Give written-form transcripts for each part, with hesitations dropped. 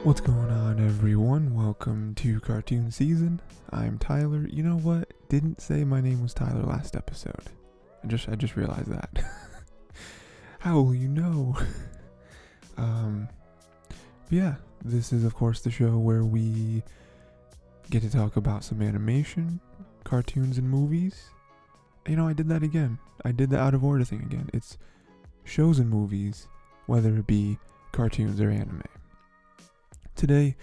What's going on, everyone? Welcome to Cartoon Season. I'm Tyler. You know what? Didn't say my name was Tyler last episode. I just realized that. How will you know? Yeah, this is of course the show where we get to talk about some animation, cartoons, and movies. You know, I did that again. I did the out of order thing again. It's shows and movies, whether it be cartoons or anime. Today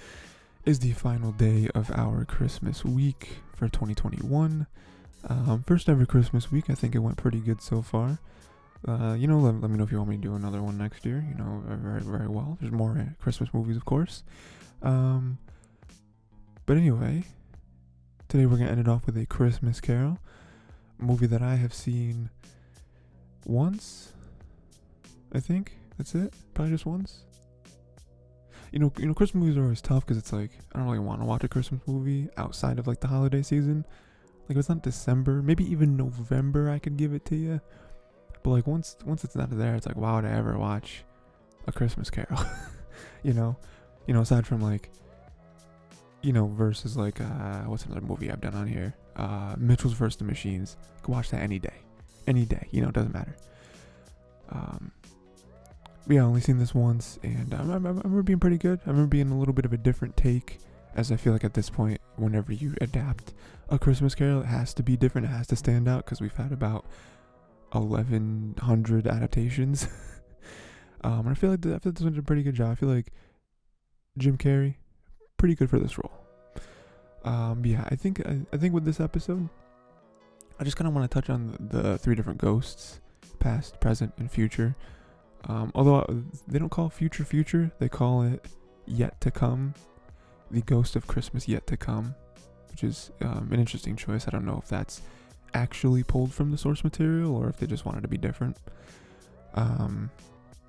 is the final day of our Christmas week for 2021. First ever Christmas week. I think it went pretty good so far. Let me know if you want me to do another one next year. Very, very well. There's more Christmas movies, of course. But anyway, today we're going to end it off with A Christmas Carol, a movie that I have seen once, I think. That's it. Probably just once. You know, Christmas movies are always tough because it's like, I don't really want to watch a Christmas movie outside of like the holiday season. Like if it's not December, maybe even November, I could give it to you. But like once it's not there, it's like, why would I ever watch a Christmas Carol? you know, aside from like, versus like, what's another movie I've done on here? Mitchell's vs. the Machines. I could watch that any day. It doesn't matter. But yeah, I only seen this once, and I remember being pretty good. I remember being a little bit of a different take, as I feel like at this point, whenever you adapt a Christmas Carol, it has to be different, it has to stand out, because we've had about 1,100 adaptations. And I feel like this one's a pretty good job. I feel like Jim Carrey, pretty good for this role. Yeah, I think with this episode, I just kind of want to touch on the three different ghosts, past, present, and future. Although they don't call it future, they call it yet to come, the ghost of Christmas yet to come, which is an interesting choice. I don't know if that's actually pulled from the source material or if they just wanted to be different. But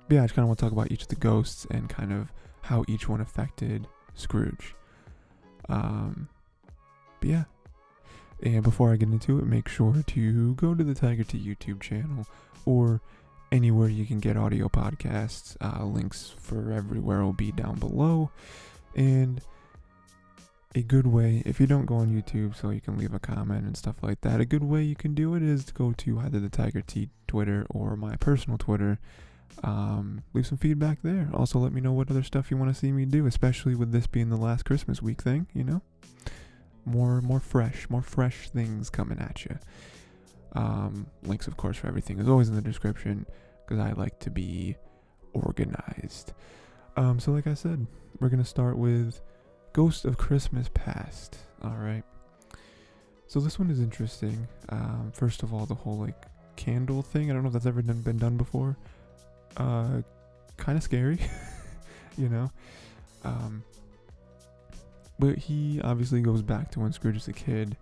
yeah, I just kind of want to talk about each of the ghosts and kind of how each one affected Scrooge. But yeah, and before I get into it, make sure to go to the Tiger T YouTube channel or anywhere you can get audio podcasts. Links for everywhere will be down below. And a good way, if you don't go on YouTube so you can leave a comment and stuff like that, a good way you can do it is to go to either the Tiger T Twitter or my personal Twitter. Leave some feedback there. Also let me know what other stuff you want to see me do, especially with this being the last Christmas week thing, More fresh things coming at you. Links, of course, for everything is always in the description because I like to be organized. So like I said, we're going to start with Ghost of Christmas Past. All right. So this one is interesting. First of all, the whole like candle thing. I don't know if that's ever been done before. Kind of scary, But he obviously goes back to when Scrooge was a kid.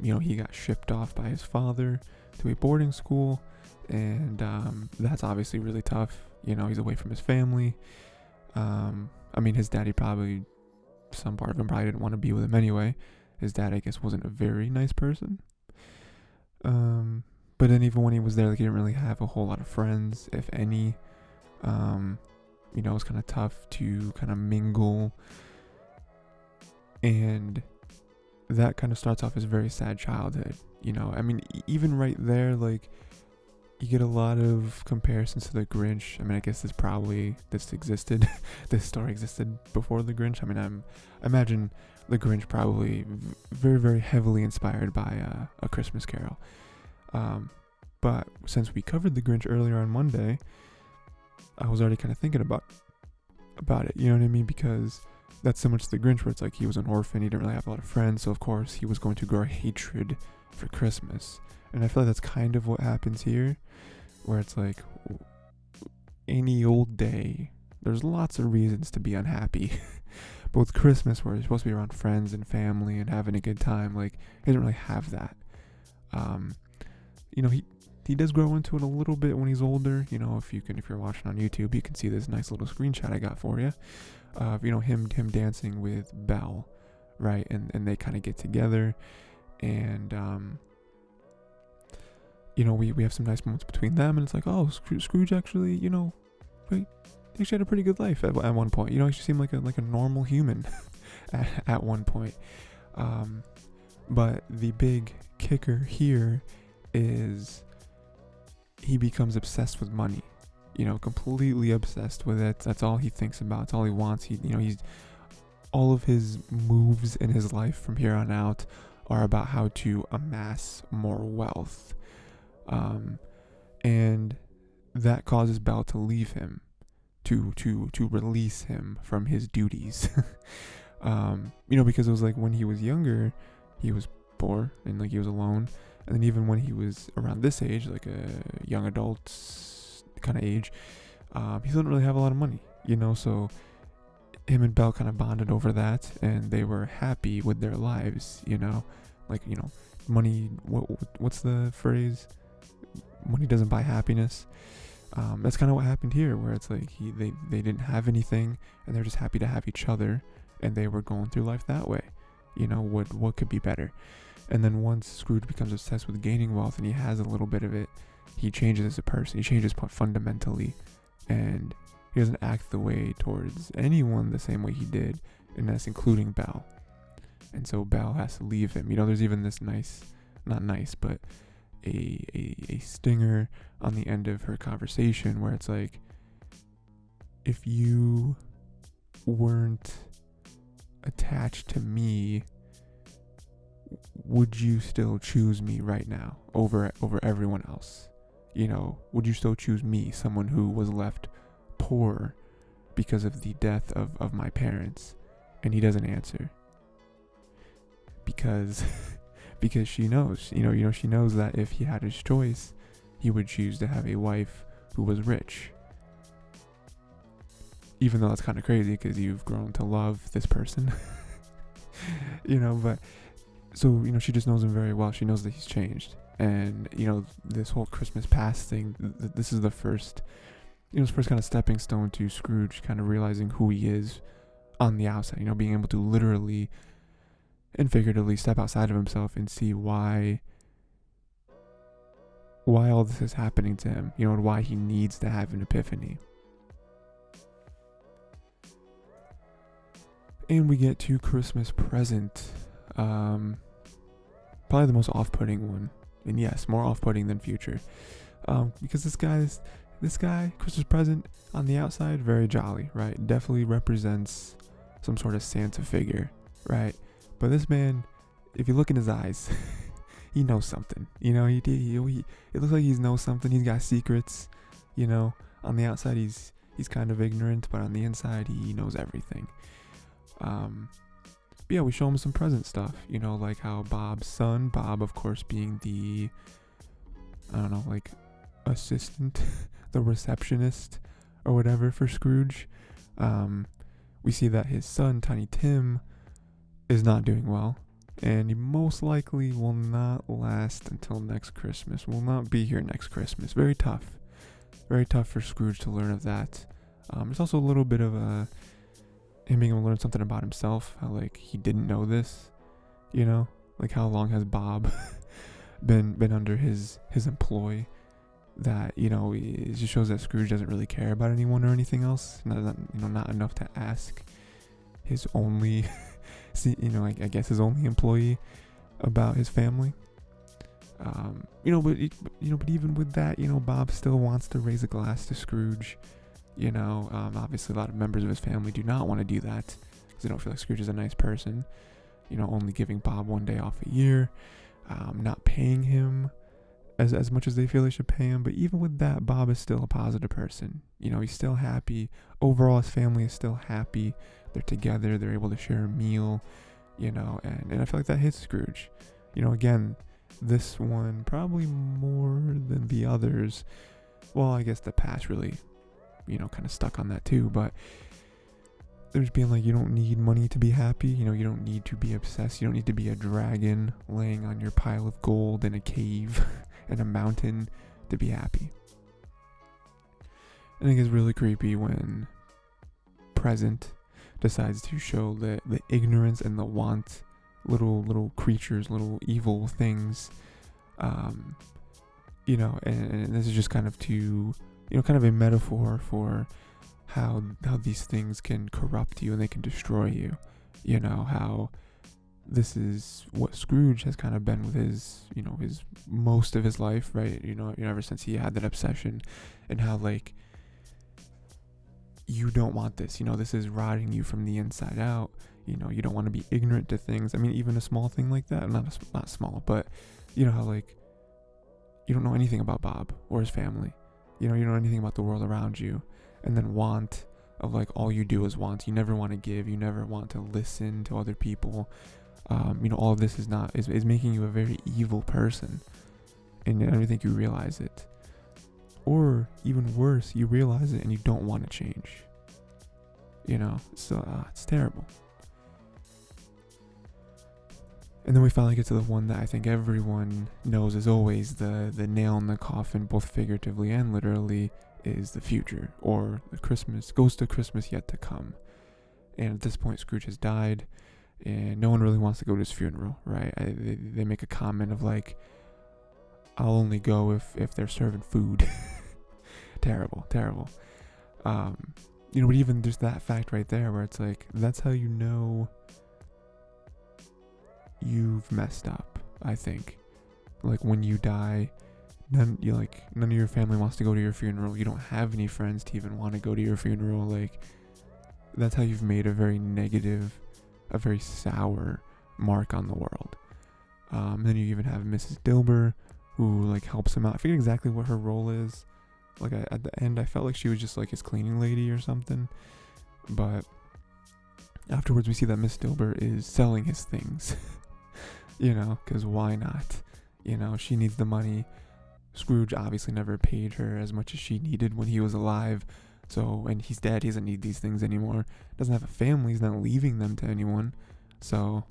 He got shipped off by his father to a boarding school, and that's obviously really tough. He's away from his family. His daddy probably, some part of him probably didn't want to be with him anyway. His dad, I guess, wasn't a very nice person. But then even when he was there, he didn't really have a whole lot of friends, if any. It was kind of tough to kind of mingle, and that kind of starts off as a very sad childhood, even right there, like, you get a lot of comparisons to the Grinch. I guess this existed, this story existed before the Grinch. I imagine the Grinch probably very, very heavily inspired by A Christmas Carol. But since we covered the Grinch earlier on Monday, I was already kind of thinking about it, you know what I mean? Because that's similar to the Grinch, where it's like he was an orphan, he didn't really have a lot of friends, so of course he was going to grow a hatred for Christmas. And I feel like that's kind of what happens here, where it's like, any old day, there's lots of reasons to be unhappy. But with Christmas, where you're supposed to be around friends and family and having a good time, like, he doesn't really have that. He does grow into it a little bit when he's older. If you're watching on YouTube, you can see this nice little screenshot I got for you. Him dancing with Belle, right? And they kind of get together, and we have some nice moments between them, and it's like, oh, Scrooge actually, actually had a pretty good life at one point. He actually seemed like a normal human at one point. But the big kicker here is he becomes obsessed with money. Completely obsessed with it. That's all he thinks about. It's all he wants. He's all of his moves in his life from here on out are about how to amass more wealth. And that causes Belle to leave him, to release him from his duties. Because it was like when he was younger, he was poor and he was alone. And then even when he was around this age, like a young adult kind of age, he didn't really have a lot of money, so him and Belle kind of bonded over that, and they were happy with their lives, money, what's the phrase? Money doesn't buy happiness. That's kind of what happened here, where it's like they didn't have anything, and they're just happy to have each other, and they were going through life that way. What could be better? And then once Scrooge becomes obsessed with gaining wealth, and he has a little bit of it, he changes as a person. He changes fundamentally, and he doesn't act the way towards anyone the same way he did, and that's including Belle. And so Belle has to leave him. There's even this not nice, but a stinger on the end of her conversation where it's like, if you weren't attached to me, would you still choose me right now over everyone else? Would you still choose me, someone who was left poor because of the death of my parents? And he doesn't answer, because she knows, she knows that if he had his choice, he would choose to have a wife who was rich. Even though that's kind of crazy, because you've grown to love this person. But so, she just knows him very well. She knows that he's changed. And, this whole Christmas past thing, this is the first, his first kind of stepping stone to Scrooge kind of realizing who he is on the outside, being able to literally and figuratively step outside of himself and see why all this is happening to him, and why he needs to have an epiphany. And we get to Christmas present, probably the most off-putting one, and yes, more off-putting than future, because this guy, Christmas present on the outside, very jolly, right? Definitely represents some sort of Santa figure, right? But this man, if you look in his eyes, he knows something. He it looks like he knows something. He's got secrets. On the outside he's kind of ignorant, but on the inside he knows everything. But yeah, we show him some present stuff. Like how Bob's son, Bob of course being the, assistant, the receptionist or whatever for Scrooge. We see that his son, Tiny Tim, is not doing well, and he most likely will not last until next Christmas, will not be here next Christmas. Very tough for Scrooge to learn of that. There's also a little bit of him being able to learn something about himself, how he didn't know this, how long has Bob been under his employ, that it just shows that Scrooge doesn't really care about anyone or anything else, not enough to ask his only I guess his only employee about his family. But even with that, Bob still wants to raise a glass to Scrooge. Obviously a lot of members of his family do not want to do that because they don't feel like Scrooge is a nice person. Only giving Bob one day off a year, not paying him as much as they feel they should pay him. But even with that, Bob is still a positive person. He's still happy. Overall, his family is still happy. They're together. They're able to share a meal, and I feel like that hits Scrooge. Again, this one probably more than the others. Well, I guess the past really, kind of stuck on that too. But there's being you don't need money to be happy. You don't need to be obsessed. You don't need to be a dragon laying on your pile of gold in a cave in a mountain to be happy. I think it's really creepy when Present decides to show the ignorance and the want, little creatures, little evil things, and this is just kind of to, kind of a metaphor for how these things can corrupt you and they can destroy you. You know, how this is what Scrooge has kind of been with his, you know, his most of his life, right? You know, ever since he had that obsession, and how, like, you don't want this, you know, this is rotting you from the inside out. You know, you don't want to be ignorant to things. I mean, even a small thing like that, not small, but you know how, like, you don't know anything about Bob or his family. You know, you don't know anything about the world around you. And then want of, like, all you do is want. You never want to give. You never want to listen to other people. You know, all of this is making you a very evil person. And I don't think you realize it. Or even worse, you realize it and you don't want to change. You know, so it's terrible. And then we finally get to the one that I think everyone knows is always the nail in the coffin, both figuratively and literally, is the future, or the ghost of Christmas yet to come. And at this point, Scrooge has died, and no one really wants to go to his funeral, right? They make a comment of, like, I'll only go if they're serving food. Terrible. You know, but even just that fact right there, where it's like, that's how you know you've messed up, I think. Like, when you die, none of your family wants to go to your funeral. You don't have any friends to even want to go to your funeral. Like, that's how you've made a very negative, a very sour mark on the world. Then you even have Mrs. Dilber, who, like, helps him out. I forget exactly what her role is. Like, at the end, I felt like she was just, like, his cleaning lady or something. But afterwards, we see that Miss Dilber is selling his things. You know, because why not? You know, she needs the money. Scrooge obviously never paid her as much as she needed when he was alive. So, and he's dead. He doesn't need these things anymore. Doesn't have a family. He's not leaving them to anyone. So,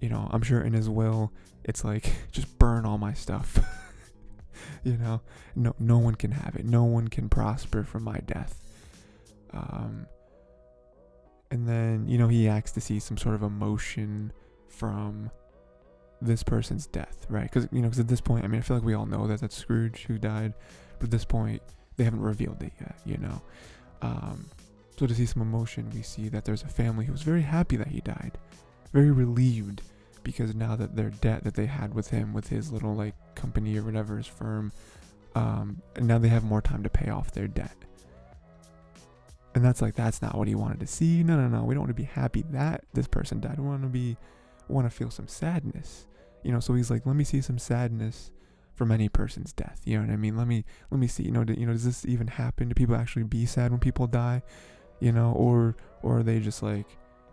you know, I'm sure in his will, it's like, just burn all my stuff. You know, no one can have it. No one can prosper from my death. And then, you know, he acts to see some sort of emotion from this person's death, right? Because, you know, at this point, I mean, I feel like we all know that that's Scrooge who died, but at this point, they haven't revealed it yet, you know? So to see some emotion, we see that there's a family who's very happy that he died, very relieved, because now that their debt that they had with him, with his little, like, company or whatever, his firm, and now they have more time to pay off their debt. And that's not what he wanted to see. No, we don't want to be happy that this person died. We want to feel some sadness, you know. So he's like, let me see some sadness from any person's death, you know what I mean? Let me see, you know, does this even happen? Do people actually be sad when people die, you know, or are they just, like,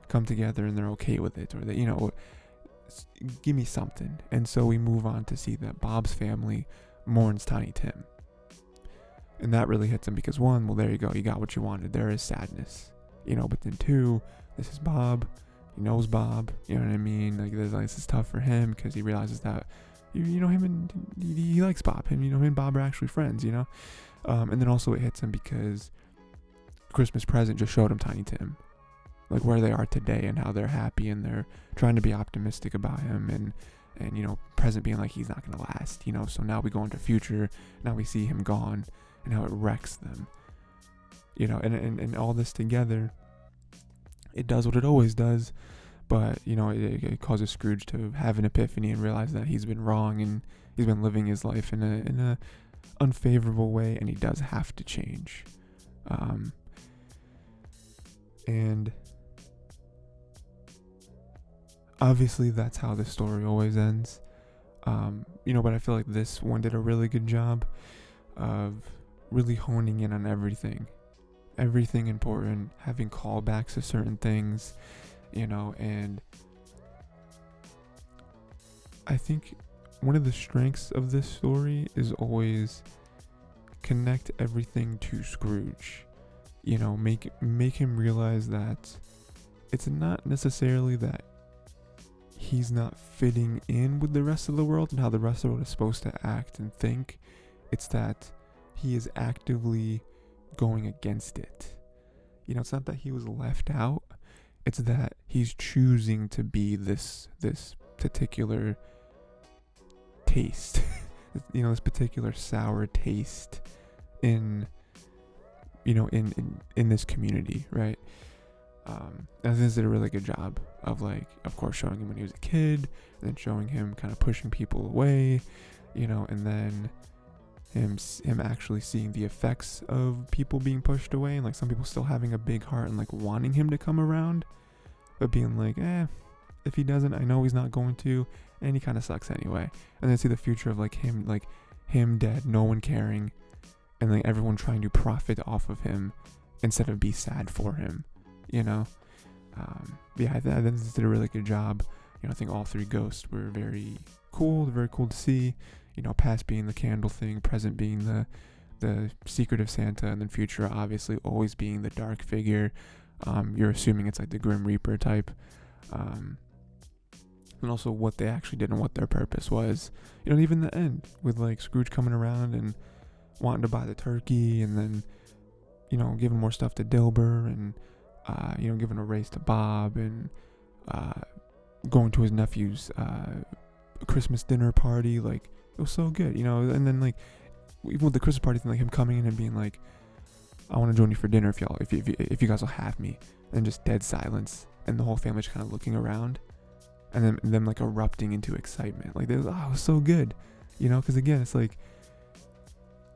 come together and they're okay with it, or they, you know, give me something. And so we move on to see that Bob's family mourns Tiny Tim, and that really hits him, because one, well, there you go, you got what you wanted. There is sadness, you know, but then two, this is Bob. He knows Bob, you know what I mean? Like, this is tough for him, because he realizes that, you know, him and he likes Bob. Him and Bob are actually friends, you know? And then also it hits him because Christmas present just showed him Tiny Tim, like, where they are today and how they're happy, and they're trying to be optimistic about him, and you know, present being like, he's not going to last, you know? So now we go into future, now we see him gone and how it wrecks them, you know, and all this together, it does what it always does, but, you know, it causes Scrooge to have an epiphany and realize that he's been wrong, and he's been living his life in a unfavorable way, and he does have to change. And obviously that's how the story always ends. You know, but I feel like this one did a really good job of really honing in on everything important, having callbacks to certain things, you know. And I think one of the strengths of this story is always connect everything to Scrooge, you know, make him realize that it's not necessarily that he's not fitting in with the rest of the world and how the rest of the world is supposed to act and think. It's that he is actively going against it. You know, it's not that he was left out. It's that he's choosing to be this particular taste, you know, this particular sour taste in in this community, right? I think they did a really good job of, like, of course, showing him when he was a kid, and then showing him kind of pushing people away, and then him actually seeing the effects of people being pushed away, and like some people still having a big heart and like wanting him to come around, but being like, if he doesn't, I know he's not going to, and he kind of sucks anyway. And then see the future of him dead, no one caring, and like everyone trying to profit off of him instead of be sad for him, I think this did a really good job. I think all three ghosts were very cool to see. Past being the candle thing, present being the secretive Santa, and then future obviously always being the dark figure. You're assuming it's like the Grim Reaper type. And also what they actually did and what their purpose was. Even the end with like Scrooge coming around and wanting to buy the turkey, and then giving more stuff to Dilber, and giving a raise to Bob, and going to his nephew's Christmas dinner party. Like, it was so good, and then like even with the Christmas party thing, like him coming in and being like, I want to join you for dinner if you guys will have me, and just dead silence, and the whole family just kind of looking around, and then them like erupting into excitement. Like, it was so good, because again, it's like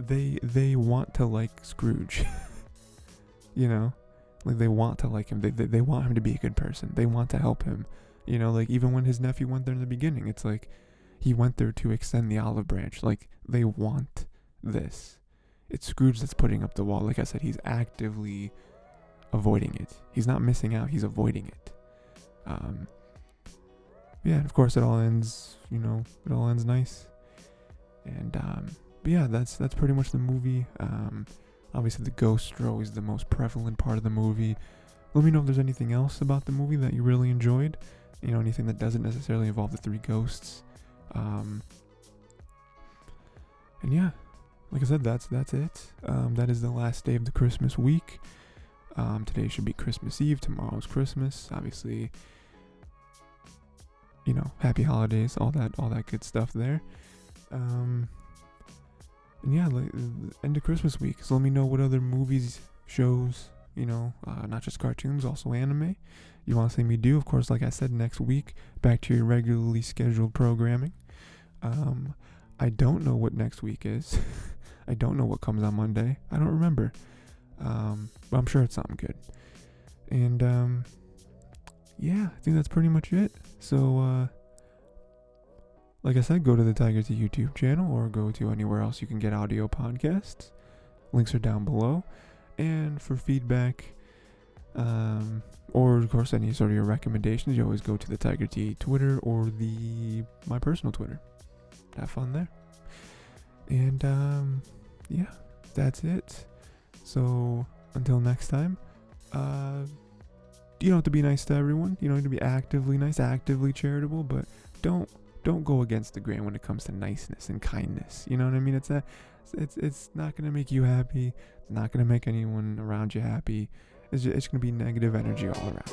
they want to like Scrooge, like they want to like him. They want him to be a good person. They want to help him, like even when his nephew went there in the beginning, it's like he went there to extend the olive branch. Like, they want this. It's Scrooge that's putting up the wall. Like I said, he's actively avoiding it. He's not missing out. He's avoiding it. And of course it all ends, it all ends nice. And, but yeah, that's pretty much the movie. Obviously the ghosts are always the most prevalent part of the movie. Let me know if there's anything else about the movie that you really enjoyed. Anything that doesn't necessarily involve the three ghosts. And yeah, like I said, that's it. That is the last day of the Christmas week. Today should be Christmas Eve. Tomorrow's Christmas. Obviously, happy holidays, all that good stuff there. And yeah, like end of Christmas week. So let me know what other movies, shows, not just cartoons, also anime, you want to see me do. Of course, like I said, next week, back to your regularly scheduled programming. I don't know what next week is. I don't know what comes on Monday. I don't remember. But I'm sure it's something good. And, yeah, I think that's pretty much it. So, like I said, go to the Tiger T YouTube channel, or go to anywhere else you can get audio podcasts. Links are down below. And for feedback, or of course any sort of your recommendations, you always go to the Tiger T Twitter or my personal Twitter. Have fun there. And yeah, that's it. So until next time, you don't have to be nice to everyone. You don't have to be actively nice, actively charitable, but don't go against the grain when it comes to niceness and kindness. You know what I mean? It's not gonna make you happy. It's not gonna make anyone around you happy. It's gonna be negative energy all around.